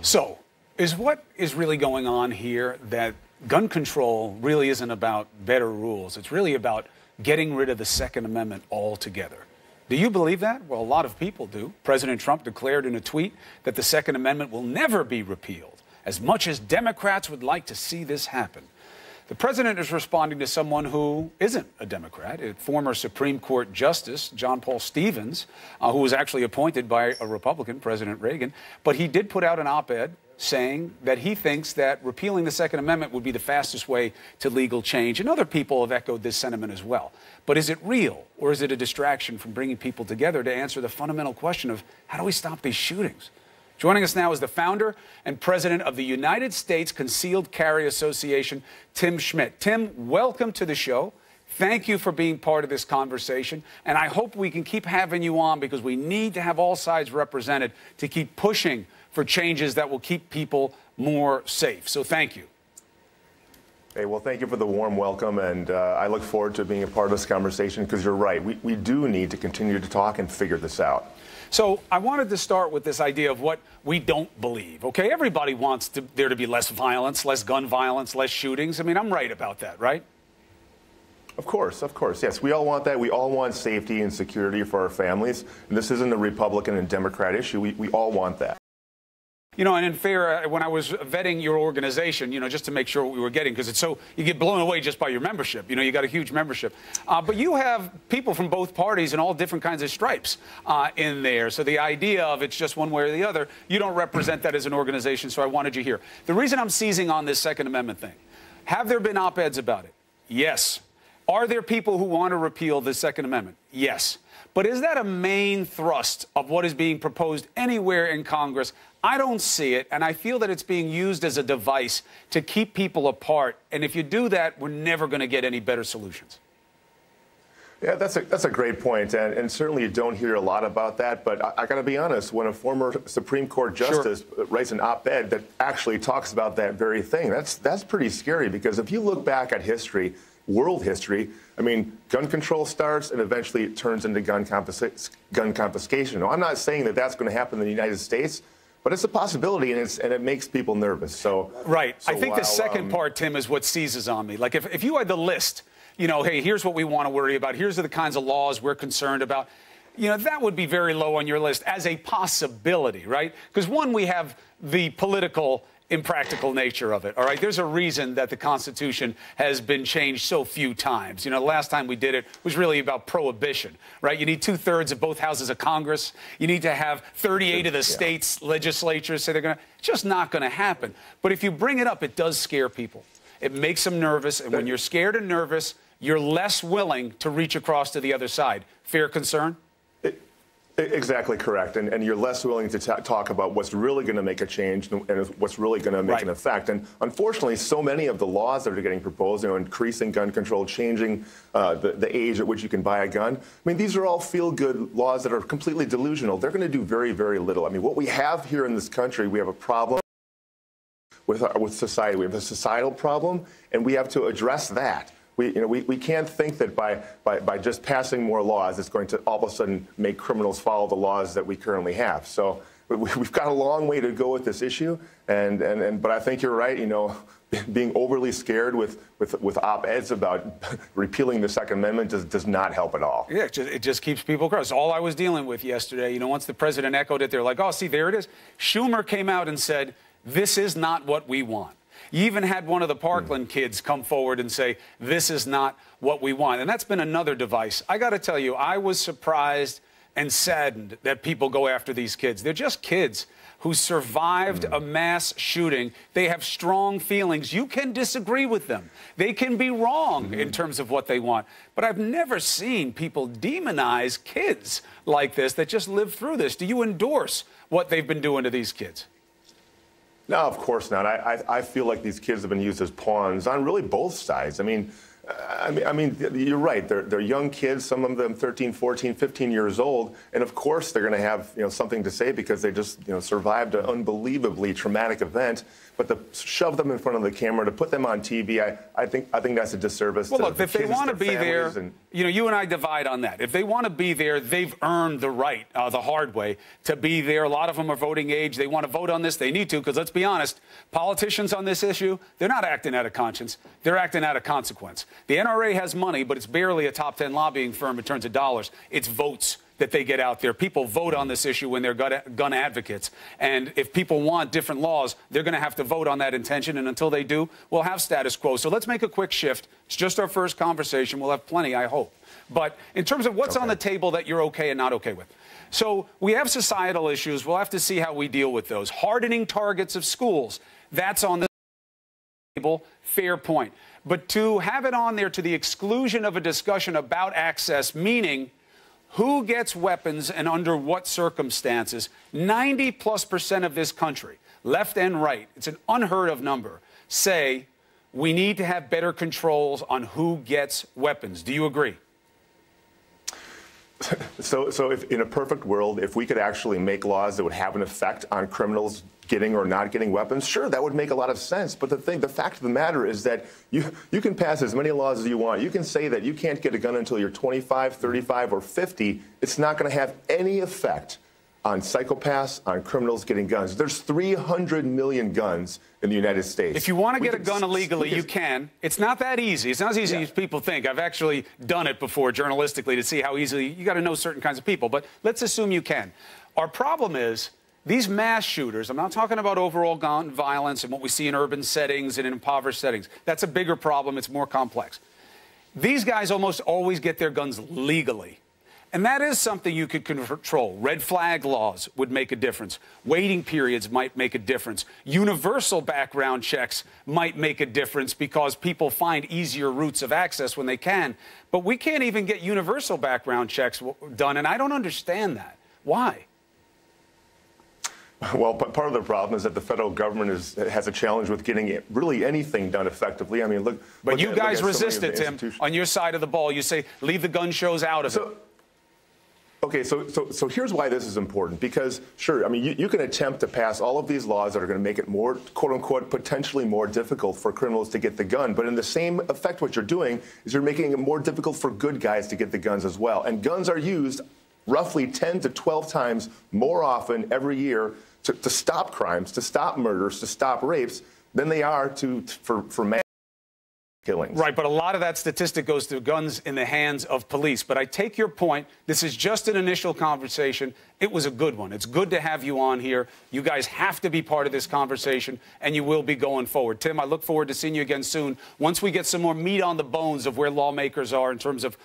So, is what is really going on here that gun control really isn't about better rules? It's really about getting rid of the Second Amendment altogether. Do you believe that? Well, a lot of people do. President Trump declared in a tweet that the Second Amendment will never be repealed, as much as Democrats would like to see this happen. The president is responding to someone who isn't a Democrat, a former Supreme Court Justice, John Paul Stevens, who was actually appointed by a Republican, President Reagan. But he did put out an op-ed saying that he thinks that repealing the Second Amendment would be the fastest way to legal change. And other people have echoed this sentiment as well. But is it real, or is it a distraction from bringing people together to answer the fundamental question of how do we stop these shootings? Joining us now is the founder and president of the United States Concealed Carry Association, Tim Schmidt. Tim, welcome to the show. Thank you for being part of this conversation. And I hope we can keep having you on because we need to have all sides represented to keep pushing for changes that will keep people more safe. So thank you. Hey, well, thank you for the warm welcome, and I look forward to being a part of this conversation because you're right. We do need to continue to talk and figure this out. So I wanted to start with this idea of what we don't believe, okay? Everybody wants there to be less violence, less gun violence, less shootings. I mean, I'm right about that, right? Of course, yes. We all want that. We all want safety and security for our families. And this isn't a Republican and Democrat issue. We all want that. You know, and in fair, when I was vetting your organization, you know, just to make sure what we were getting, because it's so, you get blown away just by your membership. You know, you got a huge membership. But you have people from both parties and all different kinds of stripes in there. So the idea of it's just one way or the other, you don't represent that as an organization, so I wanted you here. The reason I'm seizing on this Second Amendment thing, have there been op-eds about it? Yes. Are there people who want to repeal the Second Amendment? Yes. But is that a main thrust of what is being proposed anywhere in Congress? I don't see it, and I feel that it's being used as a device to keep people apart. And if you do that, we're never going to get any better solutions. Yeah, that's a great point, and certainly you don't hear a lot about that. But I got to be honest, when a former Supreme Court justice writes an op-ed that actually talks about that very thing, that's pretty scary. Because if you look back at history, world history, I mean, gun control starts and eventually it turns into gun confiscation. Now, I'm not saying that that's going to happen in the United States, but it's a possibility, and it makes people nervous. So right. So I think the second part, Tim, is what seizes on me. Like if you had the list, you know, hey, here's what we want to worry about. Here's the kinds of laws we're concerned about. You know, that would be very low on your list as a possibility, right? Because one, we have the political impractical nature of it, all right? There's a reason that the Constitution has been changed so few times. You know, the last time we did it was really about prohibition, right? You need 2/3 of both houses of Congress. You need to have 38 of the states' legislatures say they're going to. It's just not going to happen. But if you bring it up, it does scare people. It makes them nervous, and when you're scared and nervous, you're less willing to reach across to the other side. Fair concern? Exactly correct. And you're less willing to talk about what's really going to make a change and what's really going to make an effect. And unfortunately, so many of the laws that are getting proposed, you know, increasing gun control, changing the age at which you can buy a gun, I mean, these are all feel-good laws that are completely delusional. They're going to do very, very little. I mean, what we have here in this country, we have a problem with society. We have a societal problem, and we have to address that. We can't think that by just passing more laws, it's going to all of a sudden make criminals follow the laws that we currently have. So we've got a long way to go with this issue. But I think you're right. You know, being overly scared with op-eds about repealing the Second Amendment does not help at all. Yeah, it just keeps people across. All I was dealing with yesterday, you know, once the president echoed it, they're like, oh, see, there it is. Schumer came out and said, this is not what we want. You even had one of the Parkland kids come forward and say, this is not what we want. And that's been another device. I got to tell you, I was surprised and saddened that people go after these kids. They're just kids who survived a mass shooting. They have strong feelings. You can disagree with them. They can be wrong in terms of what they want. But I've never seen people demonize kids like this that just lived through this. Do you endorse what they've been doing to these kids? No, of course not. I feel like these kids have been used as pawns on really both sides. I mean, I mean, you're right. They're young kids, some of them 13, 14, 15 years old, and of course they're going to have something to say because they just survived an unbelievably traumatic event. But to shove them in front of the camera, to put them on TV, I think that's a disservice. Well, to look, the if they kids, want to their be there, families, you and I divide on that. If they want to be there, they've earned the right, the hard way, to be there. A lot of them are voting age. They want to vote on this. They need to, because let's be honest, politicians on this issue, they're not acting out of conscience. They're acting out of consequence. The NRA has money, but it's barely a top 10 lobbying firm in terms of dollars. It's votes that they get out there. People vote on this issue when they're gun advocates. And if people want different laws, they're going to have to vote on that intention. And until they do, we'll have status quo. So let's make a quick shift. It's just our first conversation. We'll have plenty, I hope. But in terms of what's on the table that you're okay and not okay with. So we have societal issues. We'll have to see how we deal with those. Hardening targets of schools. That's on the table. Fair point. But to have it on there to the exclusion of a discussion about access, meaning who gets weapons and under what circumstances, 90+% of this country, left and right, it's an unheard of number, say we need to have better controls on who gets weapons. Do you agree? So if in a perfect world, if we could actually make laws that would have an effect on criminals getting or not getting weapons, sure, that would make a lot of sense. But the fact of the matter is that you can pass as many laws as you want. You can say that you can't get a gun until you're 25, 35, or 50. It's not going to have any effect on psychopaths, on criminals getting guns. There's 300 million guns in the United States. If you want to get a gun illegally, you can. It's not that easy. It's not as easy as people think. I've actually done it before journalistically to see how easily you got to know certain kinds of people. But let's assume you can. Our problem is these mass shooters. I'm not talking about overall gun violence and what we see in urban settings and in impoverished settings. That's a bigger problem. It's more complex. These guys almost always get their guns legally. And that is something you could control. Red flag laws would make a difference. Waiting periods might make a difference. Universal background checks might make a difference because people find easier routes of access when they can. But we can't even get universal background checks done, and I don't understand that. Why? Well, part of the problem is that the federal government has a challenge with getting really anything done effectively. I mean, look. But you guys resist it, Tim. On your side of the ball, you say leave the gun shows out of it. Okay, so here's why this is important. Because, sure, I mean, you can attempt to pass all of these laws that are going to make it more, quote unquote, potentially more difficult for criminals to get the gun. But in the same effect, what you're doing is you're making it more difficult for good guys to get the guns as well. And guns are used roughly 10 to 12 times more often every year to stop crimes, to stop murders, to stop rapes than they are for mass killings. Right, but a lot of that statistic goes to guns in the hands of police. But I take your point. This is just an initial conversation. It was a good one. It's good to have you on here. You guys have to be part of this conversation, and you will be going forward. Tim, I look forward to seeing you again soon once we get some more meat on the bones of where lawmakers are in terms of